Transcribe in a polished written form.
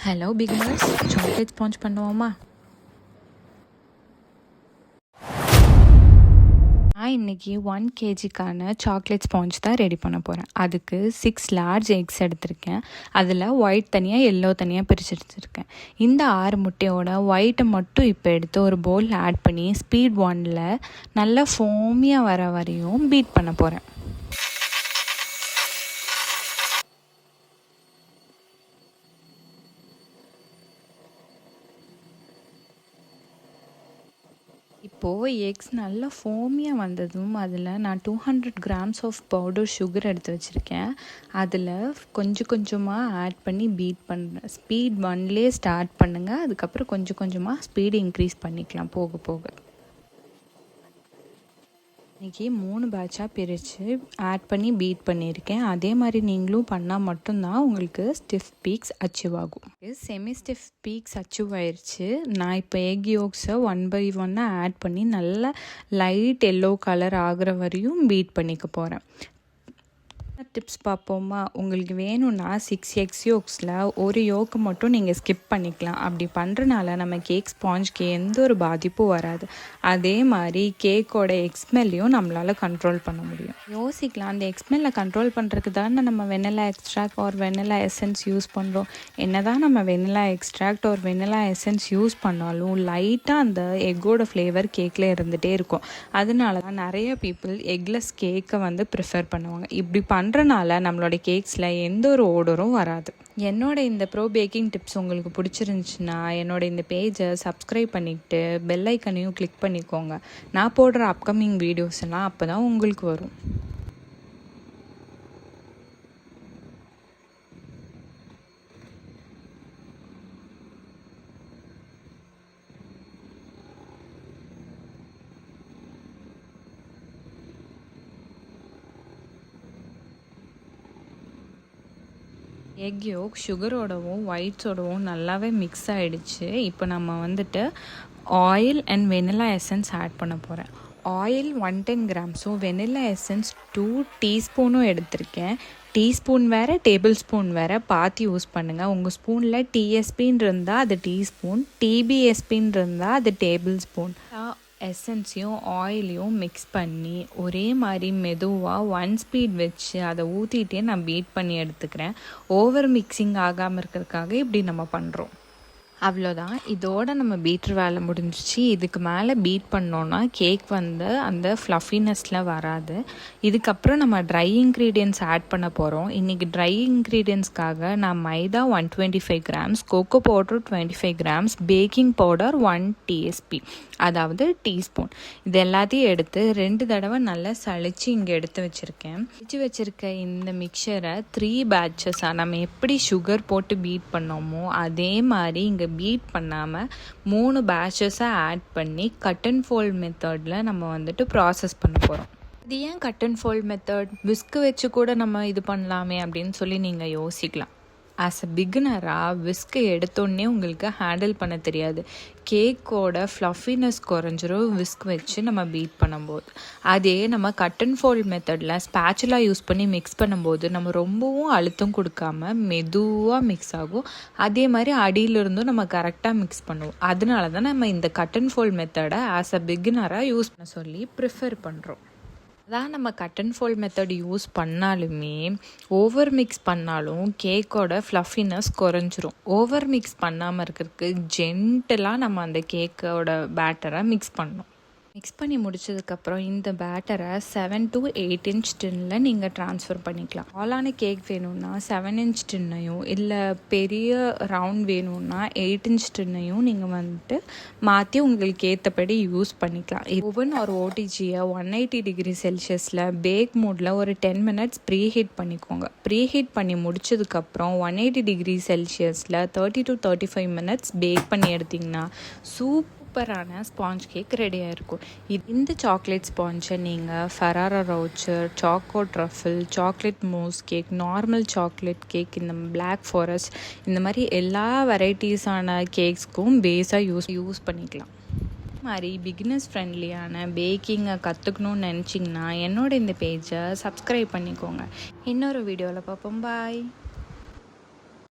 Hello beginners, chocolate sponge பண்ணுவோமா? நான் இன்றைக்கி 1 kgக்கான சாக்லேட் ஸ்பாஞ்ச் தான் ரெடி பண்ண போகிறேன். அதுக்கு 6 லார்ஜ் எக்ஸ் எடுத்திருக்கேன். அதில் ஒயிட் தனியாக எல்லோ தனியாக பிரித்து எடுத்துருக்கேன். இந்த 6 முட்டையோட ஒயிட்டை மட்டும் இப்போ எடுத்து ஒரு பவுலில் ஆட் பண்ணி ஸ்பீட் 1ல் நல்லா ஃபோமியாக வர வரையும் பீட் பண்ண போகிறேன். இப்போது எக்ஸ் நல்லா ஃபோமியாக வந்ததும் அதில் நான் 200 grams ஆஃப் பவுடர் சுகர் எடுத்து வச்சுருக்கேன். அதில் கொஞ்சம் கொஞ்சமாக ஆட் பண்ணி பீட் பண்ணுறேன். ஸ்பீட் 1லேயே ஸ்டார்ட் பண்ணுங்கள். அதுக்கப்புறம் கொஞ்சம் கொஞ்சமாக ஸ்பீடு இன்க்ரீஸ் பண்ணிக்கலாம் போக போக. இன்றைக்கி 3 பேட்சாக பிரித்து ஆட் பண்ணி பீட் பண்ணியிருக்கேன். அதே மாதிரி நீங்களும் பண்ணால் மட்டும்தான் உங்களுக்கு ஸ்டிஃப் பீக்ஸ் அச்சீவ் ஆகும். செமி ஸ்டிஃப் பீக்ஸ் அச்சீவ் ஆயிடுச்சு. நான் இப்போ எக் யோக்ஸை 1 by 1 ஆட் பண்ணி நல்லா லைட் எல்லோ கலர் ஆகிற வரையும் பீட் பண்ணிக்க போகிறேன். டிப்ஸ் பார்ப்போமா? உங்களுக்கு வேணும்னா 6 எக்ஸ் யோக்ஸில் ஒரு யோக்கு மட்டும் நீங்கள் ஸ்கிப் பண்ணிக்கலாம். அப்படி பண்ணுறனால நம்ம கேக் ஸ்பாஞ்சுக்கு எந்த ஒரு பாதிப்பும் வராது. அதே மாதிரி கேக்கோட எக்ஸ்மெல்லையும் நம்மளால் கண்ட்ரோல் பண்ண முடியும். யோசிக்கலாம், அந்த எக்ஸ்மெல்லை கண்ட்ரோல் பண்ணுறதுக்கு தானே நம்ம வெனிலா எக்ஸ்ட்ராக்ட் ஒரு வெனிலா எசன்ஸ் யூஸ் பண்ணுறோம். என்ன தான் நம்ம வெனிலா எக்ஸ்ட்ராக்ட் ஒரு வெனிலா எசன்ஸ் யூஸ் பண்ணாலும் லைட்டாக அந்த எக்கோட ஃப்ளேவர் கேக்கில் இருந்துகிட்டே இருக்கும். அதனால தான் நிறைய பீப்புள் எக்லெஸ் கேக்கை ப்ரிஃபர் பண்ணுவாங்க. இப்படி பண்ணுறனால நம்மளோட கேக்ஸில் எந்த ஒரு ஓடரும் வராது. என்னோட இந்த ப்ரோ பேக்கிங் டிப்ஸ் உங்களுக்கு பிடிச்சிருந்துச்சுன்னா என்னோட இந்த பேஜை சப்ஸ்கிரைப் பண்ணிக்கிட்டு பெல் ஐக்கனையும் கிளிக் பண்ணிக்கோங்க. நான் போடுற அப்கமிங் வீடியோஸ் எல்லாம் அப்போ தான் உங்களுக்கு வரும். எக் யோக் சுகரோடவும் ஒயிட்ஸோடவும் நல்லாவே மிக்ஸ் ஆகிடுச்சு. இப்போ நம்ம oil and vanilla essence add பண்ண போகிறேன். ஆயில் 110 grams, வெனிலா எசன்ஸ் 2 டீஸ்பூனும் எடுத்திருக்கேன். டீஸ்பூன் வேறு டேபிள் ஸ்பூன் வேறு பார்த்து யூஸ் பண்ணுங்கள். உங்கள் ஸ்பூனில் டிஎஸ்பின்னு இருந்தால் அது டீஸ்பூன், டிபிஎஸ்பின்னு இருந்தால் அது டேபிள் ஸ்பூன். எசன்ஸையும் ஆயிலையும் மிக்ஸ் பண்ணி ஒரே மாதிரி மெதுவாக 1 ஸ்பீட் வச்சு அதை ஊற்றிட்டே நான் பீட் பண்ணி எடுத்துக்கிறேன். ஓவர் மிக்சிங் ஆகாமல் இருக்கிறதுக்காக இப்படி நம்ம பண்ணுறோம். அவ்வளோதான், இதோட நம்ம பீட்ரு வேலை முடிஞ்சிச்சு. இதுக்கு மேலே பீட் பண்ணோன்னா கேக் அந்த ஃப்ளஃபினஸில் வராது. இதுக்கப்புறம் நம்ம ட்ரை இன்க்ரீடியன்ட்ஸ் ஆட் பண்ண போகிறோம். இன்றைக்கி ட்ரை இன்க்ரீடியன்ட்ஸ்க்காக நான் maida 125 grams, cocoa powder 25 grams, baking powder 1 TSP, அதாவது டீஸ்பூன், இது எல்லாத்தையும் எடுத்து 2 தடவை நல்லா சளிச்சு இங்கே எடுத்து வச்சுருக்கேன். வச்சுருக்க இந்த மிக்சரை 3 பேட்சஸாக நம்ம எப்படி சுகர் போட்டு பீட் பண்ணோமோ அதே மாதிரி இங்கே பீட் பண்ணாமல் 3 பேட்சஸாக ஆட் பண்ணி கட் அண்ட் ஃபோல்ட் மெத்தடில் நம்ம ப்ராசஸ் பண்ண போகிறோம். இது ஏன் cut and fold method? Whisk வச்சு கூட நம்ம இது பண்ணலாமே அப்படின்னு சொல்லி நீங்கள் யோசிக்கலாம். ஆஸ் அ பிகினராக விஸ்கை எடுத்தோடனே உங்களுக்கு ஹேண்டில் பண்ண தெரியாது. கேக்கோட ஃப்ளஃபினஸ் குறைஞ்சிரும் விஸ்க் வச்சு நம்ம பீட் பண்ணும்போது. அதே நம்ம கட் அண்ட் ஃபோல்ட் மெத்தடில் ஸ்பேச்சுலா யூஸ் பண்ணி மிக்ஸ் பண்ணும்போது நம்ம ரொம்பவும் அழுத்தம் கொடுக்காம மெதுவாக மிக்ஸ் ஆகும். அதே மாதிரி அடியிலிருந்தும் நம்ம கரெக்டாக மிக்ஸ் பண்ணுவோம். அதனால தான் நம்ம இந்த கட் அண்ட் ஃபோல்ட் மெத்தடை ஆஸ் அ பிகினராக யூஸ் பண்ண சொல்லி ப்ரிஃபர் பண்ணுறோம். அதான் நம்ம cut and fold method use பண்ணாலுமே ஓவர் மிக்ஸ் பண்ணாலும் கேக்கோட ஃப்ளஃபினஸ் குறைஞ்சிரும். ஓவர் மிக்ஸ் பண்ணாமல் இருக்கிறதுக்கு ஜென்டலாக நம்ம அந்த கேக்கோட பேட்டரை மிக்ஸ் பண்ணணும். மிக்ஸ் பண்ணி முடிச்சதுக்கப்புறம் இந்த பேட்டரை 7 to 8 inch டின்னில் நீங்கள் ட்ரான்ஸ்ஃபர் பண்ணிக்கலாம். ஆலான கேக் வேணும்னா 7 inch டின்னையும், இல்லை பெரிய ரவுண்ட் வேணும்னா 8 inch டின்னையும் நீங்கள் மாற்றி உங்களுக்கு ஏற்றபடி யூஸ் பண்ணிக்கலாம். ஓவன் ஒரு ஓடிஜியை 180 degree செல்சியஸில் பேக் மூடில் ஒரு 10 minutes ப்ரீ ஹீட் பண்ணிக்கோங்க. ப்ரீ ஹீட் பண்ணி முடிச்சதுக்கப்புறம் 180 degree செல்சியஸில் 30 to 35 minutes பேக் பண்ணி எடுத்திங்கன்னா சூப்பரான ஸ்பாஞ்ச் கேக் ரெடியாக இருக்கும். இந்த சாக்லேட் ஸ்பாஞ்சை நீங்கள் Ferrero Rocher, choco truffle, chocolate mousse cake, normal chocolate cake, இந்த பிளாக் ஃபாரஸ்ட், இந்த மாதிரி எல்லா வெரைட்டிஸான கேக்ஸ்க்கும் பேஸாக யூஸ் பண்ணிக்கலாம். மாதிரி பிகினர்ஸ் ஃப்ரெண்ட்லியான பேக்கிங்கை கற்றுக்கணும்னு நினச்சிங்கன்னா என்னோட இந்த பேஜை சப்ஸ்கிரைப் பண்ணிக்கோங்க. இன்னொரு வீடியோவில் பார்ப்போம். பாய்.